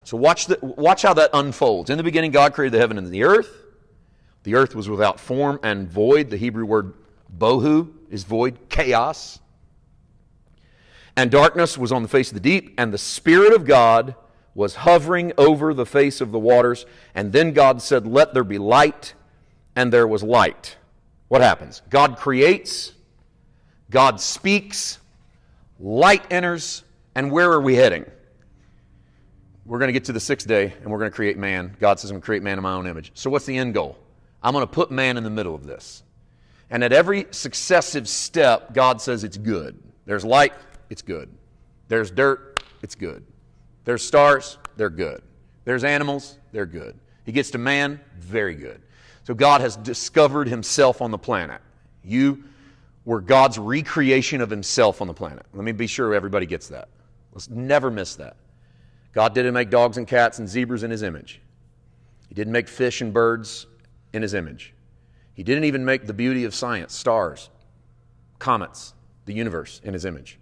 So watch how that unfolds. In the beginning, God created the heaven and the earth. The earth was without form and void. The Hebrew word bohu is void, chaos. And darkness was on the face of the deep, and the Spirit of God was hovering over the face of the waters. And then God said, "Let there be light," and there was light. What happens? God creates, God speaks, light enters, and where are we heading? We're going to get to the sixth day, and we're going to create man. God says, "I'm going to create man in my own image." So what's the end goal? I'm going to put man in the middle of this. And at every successive step, God says it's good. There's light, it's good. There's dirt, it's good. There's stars, they're good. There's animals, they're good. He gets to man, very good. So God has discovered himself on the planet. You were God's recreation of himself on the planet. Let me be sure everybody gets that. Let's never miss that. God didn't make dogs and cats and zebras in his image. He didn't make fish and birds in his image. He didn't even make the beauty of science, stars, comets, the universe in his image.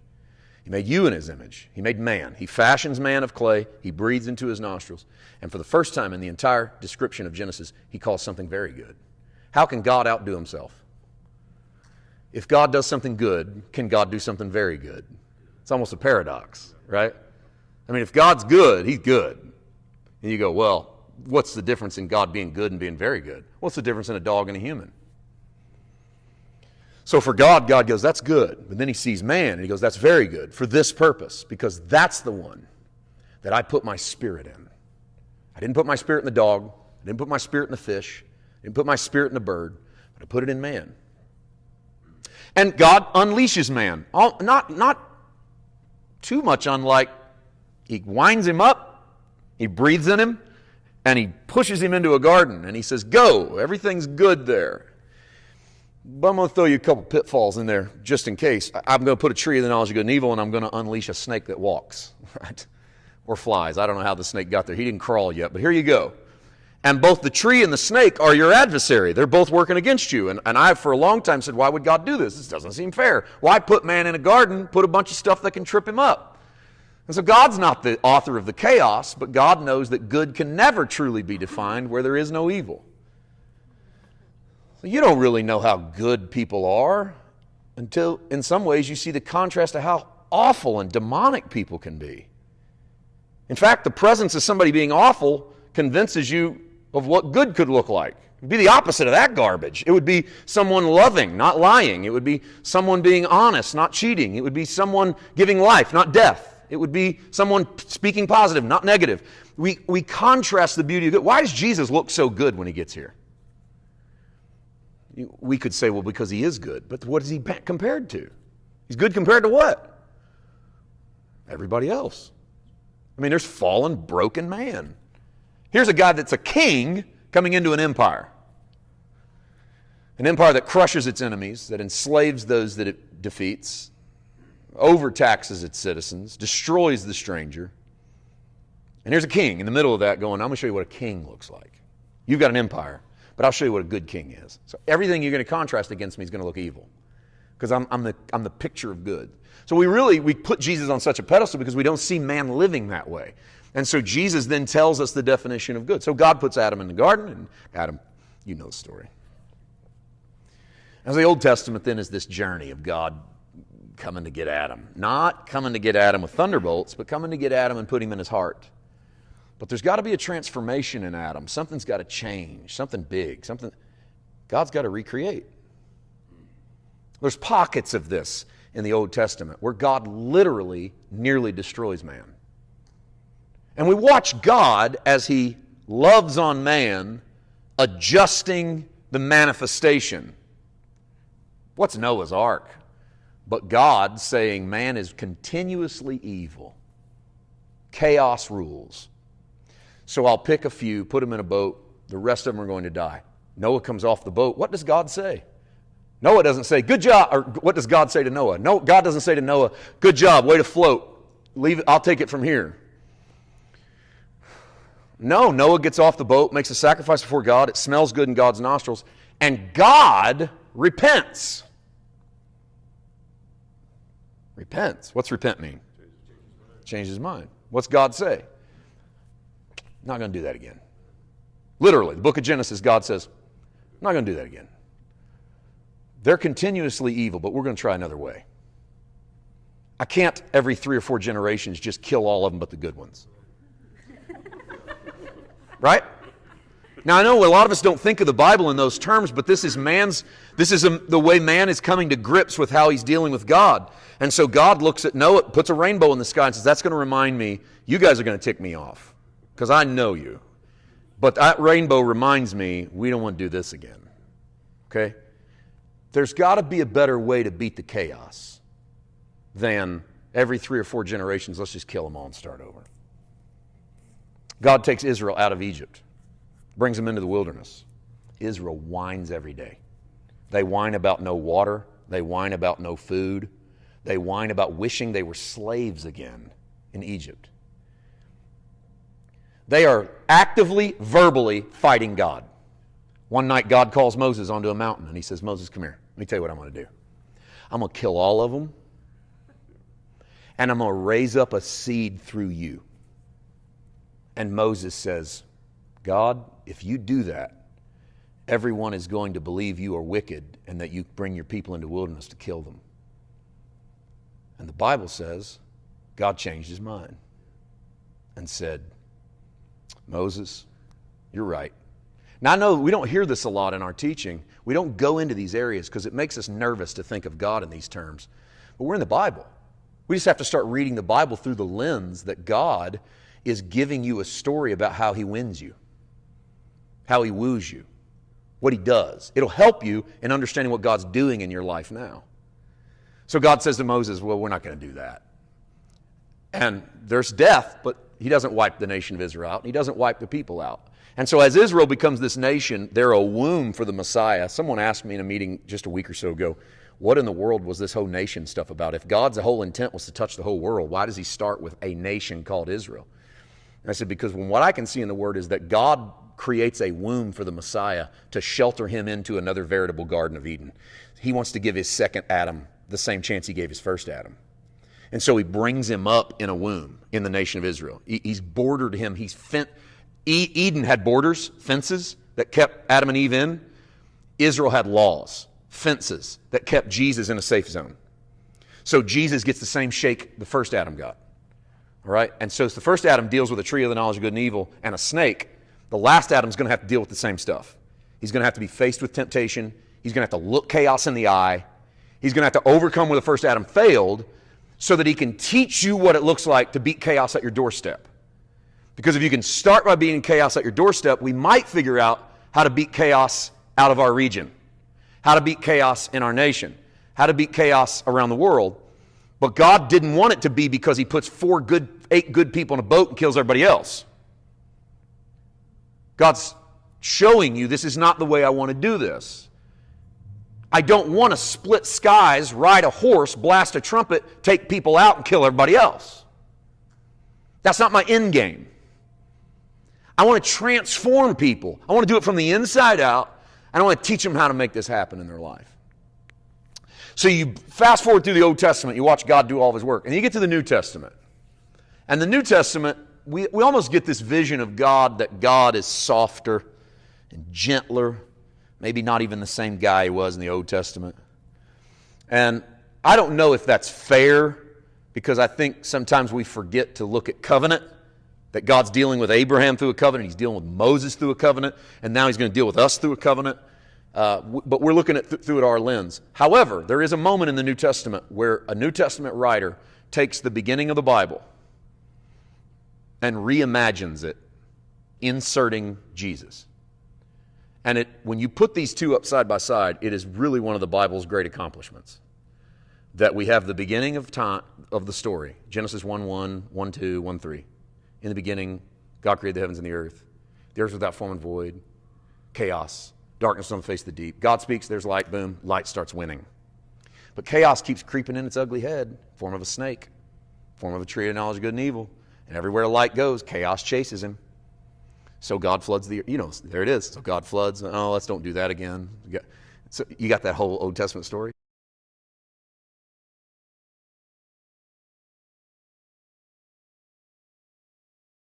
He made you in his image. He made man. He fashions man of clay. He breathes into his nostrils. And for the first time in the entire description of Genesis, he calls something very good. How can God outdo himself? If God does something good, can God do something very good? It's almost a paradox, right? I mean, if God's good, he's good. And you go, well, what's the difference in God being good and being very good? What's the difference in a dog and a human? So for God, God goes, that's good. But then he sees man, and he goes, that's very good for this purpose, because that's the one that I put my spirit in. I didn't put my spirit in the dog. I didn't put my spirit in the fish. I didn't put my spirit in the bird. But I put it in man. And God unleashes man. Not too much unlike he winds him up, he breathes in him, and he pushes him into a garden, and he says, go, everything's good there. But I'm going to throw you a couple pitfalls in there just in case. I'm going to put a tree of the knowledge of good and evil, and I'm going to unleash a snake that walks, right? Or flies. I don't know how the snake got there. He didn't crawl yet, but here you go. And both the tree and the snake are your adversary. They're both working against you. And I, for a long time, said, why would God do this? This doesn't seem fair. Why put man in a garden, put a bunch of stuff that can trip him up? And so God's not the author of the chaos, but God knows that good can never truly be defined where there is no evil. So you don't really know how good people are until, in some ways, you see the contrast to how awful and demonic people can be. In fact, the presence of somebody being awful convinces you of what good could look like. It would be the opposite of that garbage. It would be someone loving, not lying. It would be someone being honest, not cheating. It would be someone giving life, not death. It would be someone speaking positive, not negative. We contrast the beauty of good. Why does Jesus look so good when he gets here? We could say, well, because he is good. But what is he compared to? He's good compared to what? Everybody else. I mean, there's fallen, broken man. Here's a guy that's a king coming into an empire. An empire that crushes its enemies, that enslaves those that it defeats, overtaxes its citizens, destroys the stranger. And here's a king in the middle of that going, I'm going to show you what a king looks like. You've got an empire, but I'll show you what a good king is. So everything you're going to contrast against me is going to look evil, because I'm the picture of good. So we put Jesus on such a pedestal because we don't see man living that way. And so Jesus then tells us the definition of good. So God puts Adam in the garden, and Adam, you know the story. As the Old Testament then is this journey of God coming to get Adam. Not coming to get Adam with thunderbolts, but coming to get Adam and put him in his heart. But there's got to be a transformation in Adam. Something's got to change, something big, something God's got to recreate. There's pockets of this in the Old Testament where God literally nearly destroys man. And we watch God as he loves on man, adjusting the manifestation. What's Noah's Ark? But God saying man is continuously evil. Chaos rules. So I'll pick a few, put them in a boat. The rest of them are going to die. Noah comes off the boat. What does God say? Noah doesn't say, good job. Or what does God say to Noah? No, God doesn't say to Noah, good job, way to float. Leave it, I'll take it from here. No, Noah gets off the boat, makes a sacrifice before God. It smells good in God's nostrils. And God repents. Repents. What's repent mean? Change his mind. What's God say? Not going to do that again. Literally, the book of Genesis, God says, I'm not going to do that again. They're continuously evil, but we're going to try another way. I can't, every 3 or 4 generations, just kill all of them but the good ones. Right? Now, I know a lot of us don't think of the Bible in those terms, but this is the way man is coming to grips with how he's dealing with God. And so God looks at Noah, puts a rainbow in the sky and says, that's going to remind me, you guys are going to tick me off because I know you. But that rainbow reminds me, we don't want to do this again. Okay? There's got to be a better way to beat the chaos than every 3 or 4 generations, let's just kill them all and start over. God takes Israel out of Egypt, brings them into the wilderness. Israel whines every day. They whine about no water. They whine about no food. They whine about wishing they were slaves again in Egypt. They are actively, verbally fighting God. One night God calls Moses onto a mountain and he says, Moses, come here. Let me tell you what I'm going to do. I'm going to kill all of them and I'm going to raise up a seed through you. And Moses says, God, if you do that, everyone is going to believe you are wicked and that you bring your people into the wilderness to kill them. And the Bible says God changed his mind and said, Moses, you're right. Now, I know we don't hear this a lot in our teaching. We don't go into these areas because it makes us nervous to think of God in these terms. But we're in the Bible. We just have to start reading the Bible through the lens that God is giving you a story about how he wins you, how he woos you, what he does. It'll help you in understanding what God's doing in your life now. So God says to Moses, well, we're not going to do that. And there's death, but he doesn't wipe the nation of Israel out. He doesn't wipe the people out. And so as Israel becomes this nation, they're a womb for the Messiah. Someone asked me in a meeting just a week or so ago, what in the world was this whole nation stuff about? If God's whole intent was to touch the whole world, why does he start with a nation called Israel? And I said, because from what I can see in the Word is that God creates a womb for the Messiah to shelter him into another veritable Garden of Eden. He wants to give his second Adam the same chance he gave his first Adam. And so he brings him up in a womb in the nation of Israel. He's bordered him. Eden had borders, fences that kept Adam and Eve in. Israel had laws, fences that kept Jesus in a safe zone. So Jesus gets the same shake the first Adam got. All right? And so as the first Adam deals with a tree of the knowledge of good and evil and a snake, the last Adam's going to have to deal with the same stuff. He's going to have to be faced with temptation. He's going to have to look chaos in the eye. He's going to have to overcome where the first Adam failed so that he can teach you what it looks like to beat chaos at your doorstep. Because if you can start by beating chaos at your doorstep, we might figure out how to beat chaos out of our region, how to beat chaos in our nation, how to beat chaos around the world. But God didn't want it to be because he puts 8 good people in a boat and kills everybody else. God's showing you this is not the way I want to do this. I don't want to split skies, ride a horse, blast a trumpet, take people out and kill everybody else. That's not my end game. I want to transform people. I want to do it from the inside out, and I want to teach them how to make this happen in their life. So you fast forward through the Old Testament, you watch God do all of his work, and you get to the New Testament. And the New Testament, we almost get this vision of God, that God is softer and gentler, maybe not even the same guy he was in the Old Testament. And I don't know if that's fair, because I think sometimes we forget to look at covenant, that God's dealing with Abraham through a covenant, he's dealing with Moses through a covenant, and now he's going to deal with us through a covenant. But we're looking at through it our lens. However, there is a moment in the New Testament where a New Testament writer takes the beginning of the Bible and reimagines it, inserting Jesus. And when you put these two up side by side, it is really one of the Bible's great accomplishments. That we have the beginning of time of the story, Genesis 1:1, 1:2, 1:3. In the beginning, God created the heavens and the earth. The earth was without form and void, chaos, darkness on the face of the deep. God speaks, there's light, boom, light starts winning. But chaos keeps creeping in its ugly head, form of a snake, form of a tree of knowledge of good and evil. And everywhere light goes, chaos chases him. So God floods the earth. There it is. So God floods. Oh, let's don't do that again. So you got that whole Old Testament story.